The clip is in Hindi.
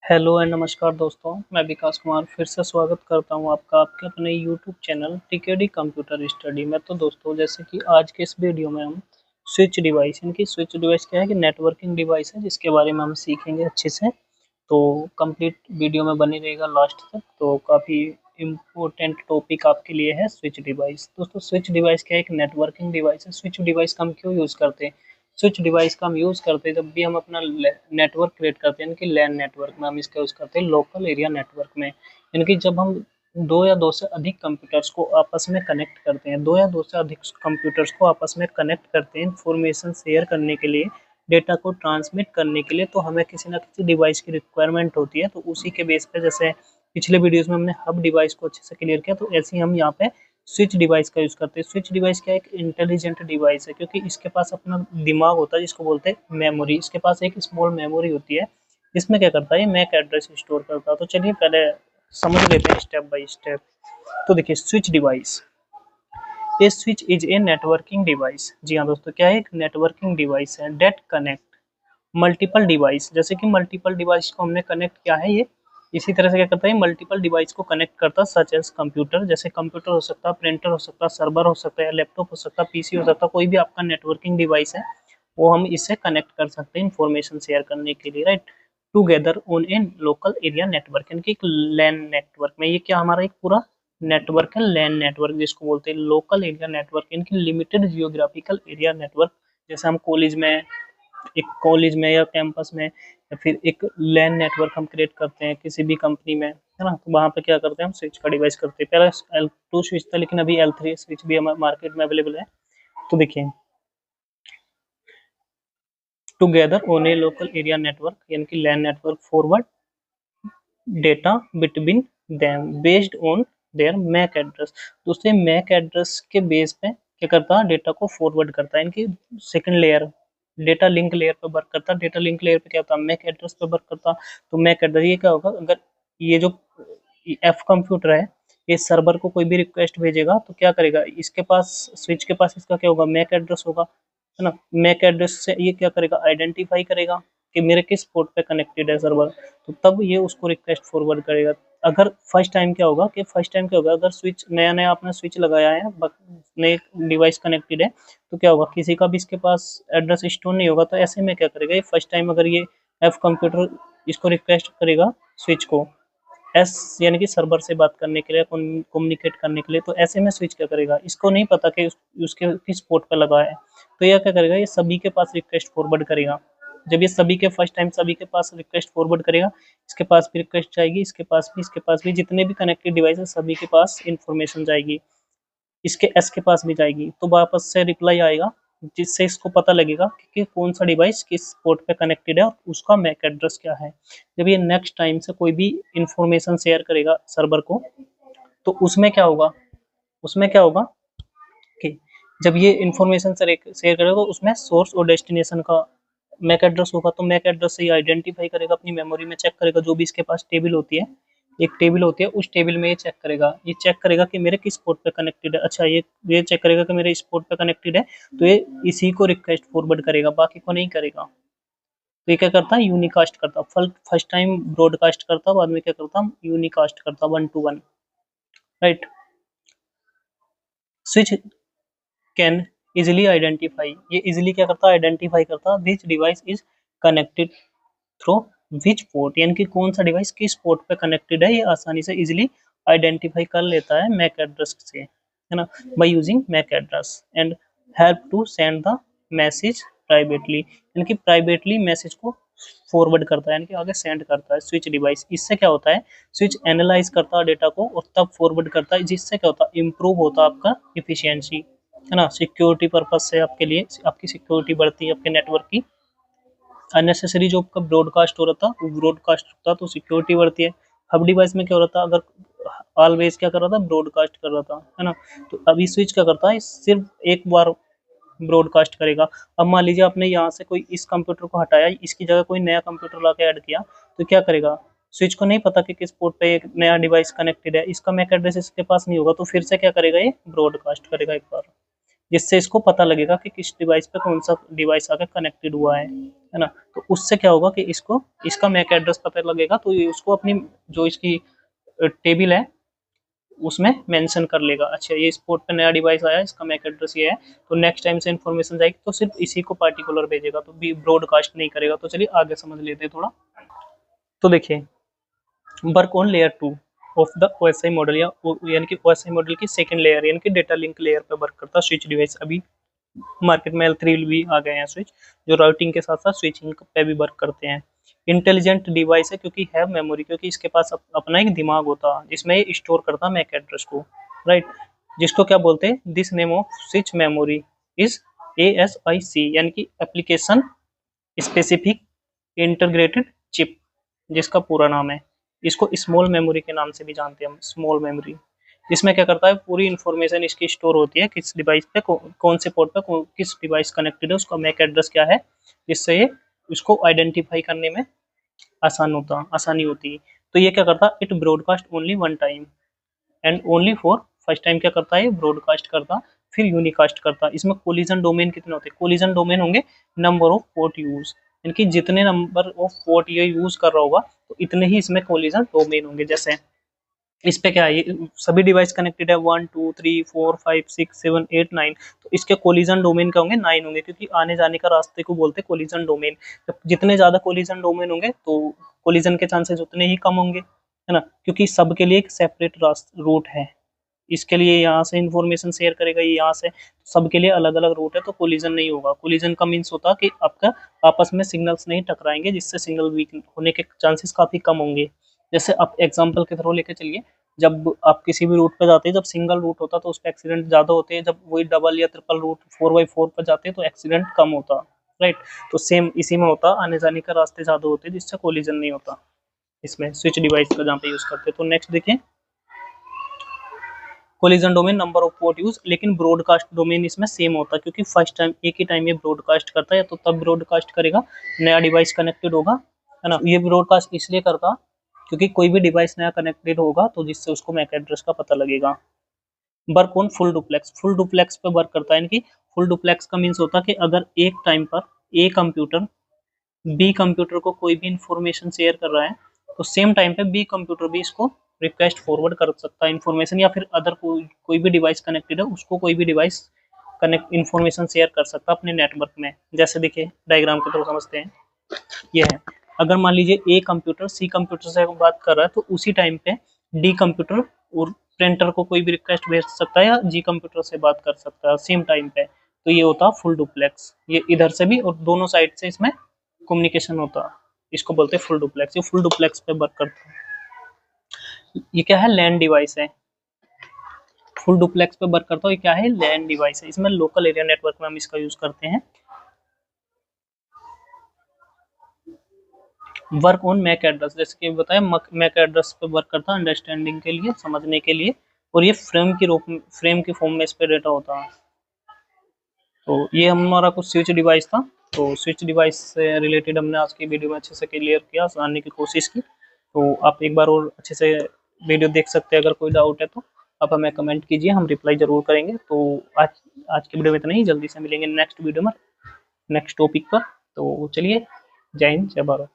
हेलो एंड नमस्कार दोस्तों, मैं विकास कुमार फिर से स्वागत करता हूं आपका आपके अपने यूट्यूब चैनल टीकेडी कंप्यूटर स्टडी में। तो दोस्तों, जैसे कि आज के इस वीडियो में हम स्विच डिवाइस, इनकी स्विच डिवाइस क्या है कि नेटवर्किंग डिवाइस है, जिसके बारे में हम सीखेंगे अच्छे से। तो कंप्लीट वीडियो में बनी रहेगा लास्ट तक। तो काफ़ी इम्पोर्टेंट टॉपिक आपके लिए है स्विच डिवाइस। दोस्तों, स्विच डिवाइस क्या है? एक नेटवर्किंग डिवाइस है। स्विच डिवाइस का हम क्यों यूज़ करते हैं? स्विच डिवाइस का हम यूज़ करते हैं जब भी हम अपना नेटवर्क क्रिएट करते हैं, इनकी लैन नेटवर्क में हम इसका यूज़ करते हैं, लोकल एरिया नेटवर्क में। इनकी जब हम दो या दो से अधिक कंप्यूटर्स को आपस में कनेक्ट करते हैं, दो या दो से अधिक कंप्यूटर्स को आपस में कनेक्ट करते हैं इंफॉर्मेशन शेयर करने के लिए, डेटा को ट्रांसमिट करने के लिए, तो हमें किसी ना किसी डिवाइस की रिक्वायरमेंट होती है। तो उसी के बेस पे, जैसे पिछले वीडियोस में हमने हब डिवाइस को अच्छे से क्लियर किया, तो ऐसे ही हम यहाँ पे स्विच डिवाइस का यूज़ करते हैं। स्विच डिवाइस क्या है? एक इंटेलिजेंट डिवाइस है, क्योंकि इसके पास अपना दिमाग होता है, जिसको बोलते हैं मेमोरी। इसके पास एक स्मॉल मेमोरी होती है। इसमें क्या करता है? मैक एड्रेस स्टोर करता है। तो चलिए पहले समझ लेते हैं स्टेप बाय स्टेप। तो देखिए, स्विच डिवाइस, ये switch is a networking device. जी हाँ दोस्तों, क्या है? एक नेटवर्किंग डिवाइस है डेट कनेक्ट मल्टीपल डिवाइस। जैसे कि मल्टीपल डिवाइस को हमने कनेक्ट किया है, ये इसी तरह से क्या करता है? मल्टीपल डिवाइस को कनेक्ट करता है, सच एज कंप्यूटर। जैसे कंप्यूटर हो सकता है, प्रिंटर हो सकता है, सर्वर हो सकता है, लैपटॉप हो सकता है, पीसी हो सकता है, कोई भी आपका नेटवर्किंग डिवाइस है, वो हम इससे कनेक्ट कर सकते हैं इंफॉर्मेशन शेयर करने के लिए, right. Together on a local area network, यानी कि एक लैन नेटवर्क में। ये क्या हमारा एक पूरा नेटवर्क है, लैन नेटवर्क, जिसको बोलते हैं लोकल एरिया नेटवर्क, इनकी लिमिटेड जियोग्राफिकल एरिया नेटवर्क। जैसे हम कॉलेज में, एक कॉलेज में या कैंपस में, या फिर एक लैन नेटवर्क हम क्रिएट करते हैं किसी भी कंपनी में, है ना। तो वहाँ पे क्या करते हैं? हम स्विच का डिवाइस करते हैं। पहले L2 स्विच था, लेकिन अभी L3 स्विच भी हमारे मार्केट में अवेलेबल है। तो देखिए, together on a local area network, यानी कि LAN network, forward data between them based on their MAC address. दोस्तों, मैक एड्रेस के बेस पे क्या करता है? डेटा को फॉरवर्ड करता है। इनकी second layer data link layer पे वर्क करता है। डेटा लिंक लेयर पे क्या होता है? मैक एड्रेस पे वर्क करता। तो मैक एड्रेस ये क्या होगा? अगर ये जो एफ कंप्यूटर है, ये सर्वर को कोई भी रिक्वेस्ट भेजेगा, तो क्या करेगा? इसके पास, स्विच के पास इसका क्या होगा? मैक एड्रेस होगा, है ना। मैक एड्रेस से ये क्या करेगा? आइडेंटिफाई करेगा कि मेरे किस पोर्ट पे कनेक्टेड है सर्वर। तो तब ये उसको रिक्वेस्ट फॉरवर्ड करेगा। अगर फर्स्ट टाइम क्या होगा कि फर्स्ट टाइम क्या होगा, अगर स्विच नया नया आपने स्विच लगाया है, नए डिवाइस कनेक्टेड है, तो क्या होगा? किसी का भी इसके पास एड्रेस स्टोर नहीं होगा। तो ऐसे में क्या करेगा? ये फर्स्ट टाइम अगर ये एफ कंप्यूटर इसको रिक्वेस्ट करेगा स्विच को, एस यानी कि सर्वर से बात करने के लिए, कम्युनिकेट करने के लिए, तो ऐसे में स्विच क्या करेगा? इसको नहीं पता कि उसके किस पोर्ट पे लगा है, तो यह क्या करेगा? ये सभी के पास रिक्वेस्ट फॉरवर्ड करेगा। जब ये सभी के फर्स्ट टाइम सभी के पास रिक्वेस्ट फॉरवर्ड करेगा, इसके पास भी रिक्वेस्ट जाएगी, इसके पास भी, इसके पास भी, जितने भी कनेक्टेड डिवाइस है सभी के पास इंफॉर्मेशन जाएगी, इसके एस के पास भी जाएगी। तो वापस से रिप्लाई आएगा, जिससे इसको पता लगेगा कि कौन सा डिवाइस किस पोर्ट पे कनेक्टेड है और उसका मैक एड्रेस क्या है। जब ये नेक्स्ट टाइम से कोई भी इंफॉर्मेशन शेयर करेगा सर्वर को, तो उसमें क्या होगा? उसमें क्या होगा कि जब ये इंफॉर्मेशन शेयर करेगा, तो उसमें सोर्स और डेस्टिनेशन का मैक एड्रेस होगा। तो मैक एड्रेस से ये आइडेंटिफाई करेगा, अपनी मेमोरी में चेक करेगा, जो भी इसके पास टेबल होती है, एक टेबल होती है, उस टेबल में ये चेक करेगा कि मेरे किस पोर्ट पे कनेक्टेड है। अच्छा, ये चेक करेगा कि मेरे इस पोर्ट पे कनेक्टेड है, तो ये इसी को रिक्वेस्ट फॉरवर्ड करेगा, बाकी को नहीं करेगा। तो ये क्या करता है? यूनिकास्ट करता। फर्स्ट टाइम ब्रॉडकास्ट करता, बाद में क्या करता? यूनिकास्ट करता, 1 to 1, right. Switch can easily identify, ये इजिली क्या करता? आइडेंटिफाई करता विच device is connected through which port, यानी कि कौन सा डिवाइस किस पोर्ट पे कनेक्टेड है, ये आसानी से इजिली आइडेंटिफाई कर लेता है मैक एड्रेस से, है ना, by using MAC address, and help to send the message privately, यानी कि प्राइवेटली मैसेज को फॉरवर्ड करता है, यानी कि आगे सेंड करता है स्विच डिवाइस। इससे क्या होता है? स्विच एनालाइज करता है डेटा को और तब फॉरवर्ड करता है, जिससे क्या होता है? इम्प्रूव होता है आपका इफिशियंसी, है ना। सिक्योरिटी पर्पज से आपके लिए, आपकी सिक्योरिटी बढ़ती है, आपके नेटवर्क की। अननेसेसरी जो आपका ब्रॉडकास्ट हो रहा था वो ब्रॉडकास्ट होता, तो सिक्योरिटी बढ़ती है। हब डिवाइस में क्या हो रहा था? अगर ऑलवेज क्या कर रहा था? ब्रॉडकास्ट कर रहा था, है ना। तो अभी स्विच क्या करता है? सिर्फ एक बार ब्रॉडकास्ट करेगा। अब मान लीजिए आपने यहाँ से कोई इस कंप्यूटर को हटाया, इसकी जगह कोई नया कंप्यूटर ला के ऐड किया, तो क्या करेगा? स्विच को नहीं पता कि किस पोर्ट पे एक नया डिवाइस कनेक्टेड है, इसका मैक एड्रेस इसके पास नहीं होगा, तो फिर से क्या करेगा? ये ब्रॉडकास्ट करेगा एक बार। जिससे इसको पता लगेगा कि किस डिवाइस पे कौन सा डिवाइस आके कनेक्टेड हुआ है ना। तो उससे क्या होगा कि इसको इसका मैक एड्रेस पता लगेगा, तो ये उसको अपनी जो इसकी टेबल है उसमें मेंशन कर लेगा। अच्छा, ये इस पोर्ट पे नया डिवाइस आया, इसका मैक एड्रेस ये है, तो नेक्स्ट टाइम से इन्फॉर्मेशन जाएगी तो सिर्फ इसी को पार्टिकुलर भेजेगा, तो भी ब्रॉडकास्ट नहीं करेगा। तो चलिए आगे समझ लेते हैं थोड़ा। तो देखिए, work on layer 2 of the OSI model, या यानी कि ओएसआई मॉडल की सेकंड लेयर यानी कि डेटा लिंक लेयर पे वर्क करता स्विच डिवाइस। अभी मार्केट में L3 भी आ गए हैं स्विच, जो राउटिंग के साथ साथ स्विचिंग पे भी वर्क करते हैं। इंटेलिजेंट डिवाइस है क्योंकि है मेमोरी, क्योंकि इसके पास अपना एक दिमाग होता है जिसमें ये स्टोर करता मैक एड्रेस को, राइट। जिसको क्या बोलते हैं, this name off switch memory is ASIC, यानी कि एप्लीकेशन स्पेसिफिक इंटीग्रेटेड चिप, जिसका पूरा नाम है। इसको स्मॉल मेमोरी के नाम से भी जानते हैं हम, स्मॉल मेमोरी। जिसमें क्या करता है, पूरी इन्फॉर्मेशन इसकी स्टोर होती है, किस डिवाइस पे कौन से पोर्ट पे किस डिवाइस कनेक्टेड है, उसका मैक एड्रेस क्या है, जिससे ये उसको आइडेंटिफाई करने में आसानी होती है। तो ये क्या करता है, it broadcast only one time and only for first time. क्या करता है, ब्रॉडकास्ट करता, फिर यूनिकास्ट करता। इसमें कोलिजन डोमेन कितने होते हैं, कोलिजन डोमेन होंगे नंबर ऑफ पोर्ट यूज, यानी कि जितने नंबर ऑफ पोर्ट ये यूज कर रहा होगा तो इतने ही इसमें कोलिजन डोमेन होंगे। जैसे इस पे क्या है, ये सभी डिवाइस कनेक्टेड है 1 2 3 4 5 6 7 8 9, तो इसके कोलिजन डोमेन क्या होंगे, 9 होंगे, क्योंकि आने जाने का रास्ते को बोलते हैं कोलिजन डोमेन। जब जितने ज्यादा कोलिजन डोमेन होंगे तो कोलिजन के चांसेस उतने ही कम होंगे, है ना, क्योंकि सबके लिए एक सेपरेट रूट है। इसके लिए यहाँ से इंफॉर्मेशन शेयर करेगा, ये यहाँ से, सबके लिए अलग अलग रूट है, तो कोलिजन नहीं होगा। कोलिजन का मीन्स होता है कि आपका आपस में सिग्नल्स नहीं टकराएंगे, जिससे सिग्नल वीक होने के चांसेस काफी कम होंगे। जैसे आप एग्जांपल के थ्रू लेके चलिए, जब आप किसी भी रूट पे जाते हैं, जब सिंगल रूट होता है तो उस पर एक्सीडेंट ज्यादा होते हैं, जब वही डबल या ट्रिपल रूट 4x4 पर जाते हैं तो एक्सीडेंट कम होता, राइट। तो सेम इसी में होता, आने जाने का रास्ते ज्यादा होते हैं, जिससे कोलिजन नहीं होता इसमें स्विच डिवाइस का जहाँ पे यूज करते हैं। तो नेक्स्ट देखिए, collision domain number of port use, लेकिन ब्रॉडकास्ट डोमेन इसमें सेम होता है, क्योंकि फर्स्ट टाइम एक ही टाइम ये ब्रॉडकास्ट करता है, तो तब ब्रॉडकास्ट करेगा नया डिवाइस कनेक्टेड होगा, है ना। ये ब्रॉडकास्ट इसलिए करता क्योंकि कोई भी डिवाइस नया कनेक्टेड होगा तो जिससे उसको मैक एड्रेस का पता लगेगा। Work on full duplex, full duplex पे वर्क करता है, यानी कि फुल डुप्लेक्स का मीन्स होता है कि अगर एक टाइम पर ए कंप्यूटर बी कंप्यूटर को कोई भी इंफॉर्मेशन शेयर कर रहा है, तो सेम टाइम पे बी कंप्यूटर भी इसको रिक्वेस्ट फॉरवर्ड कर सकता है इन्फॉर्मेशन, या फिर अदर कोई भी डिवाइस कनेक्टेड है उसको कोई भी डिवाइस कनेक्ट इन्फॉर्मेशन शेयर कर सकता है अपने नेटवर्क में। जैसे देखिए डायग्राम के थ्रू समझते हैं, ये है, अगर मान लीजिए ए कंप्यूटर सी कंप्यूटर से बात कर रहा है, तो उसी टाइम पे डी कंप्यूटर और प्रिंटर को कोई भी रिक्वेस्ट भेज सकता है, या जी कंप्यूटर से बात कर सकता है सेम टाइम पे। तो ये होता है फुल डुप्लेक्स, ये इधर से भी और दोनों साइड से इसमें कम्युनिकेशन होता है, इसको बोलते हैं फुल डुप्लेक्स। ये फुल डुप्लेक्स पे वर्क करता है। ये क्या है, लैन डिवाइस है, फुल डुप्लेक्स पे वर्क करता है। ये क्या है, लैन डिवाइस है, इसमें लोकल एरिया नेटवर्क में हम इसका यूज करते हैं। वर्क ऑन मैक एड्रेस, जैसे कि बताया मैक एड्रेस पे वर्क करता है अंडरस्टैंडिंग के लिए, समझने के लिए, और ये फ्रेम के फॉर्म में इस पे डेटा होता है। तो ये हमारा कुछ स्विच डिवाइस था, तो स्विच डिवाइस से रिलेटेड हमने आज की वीडियो में अच्छे से क्लियर किया, समझने की कोशिश की। तो आप एक बार और अच्छे से वीडियो देख सकते हैं, अगर कोई डाउट है तो आप हमें कमेंट कीजिए, हम रिप्लाई जरूर करेंगे। तो आज की वीडियो में इतना ही, जल्दी से मिलेंगे नेक्स्ट वीडियो में नेक्स्ट टॉपिक पर। तो चलिए, जय हिंद, जय भारत।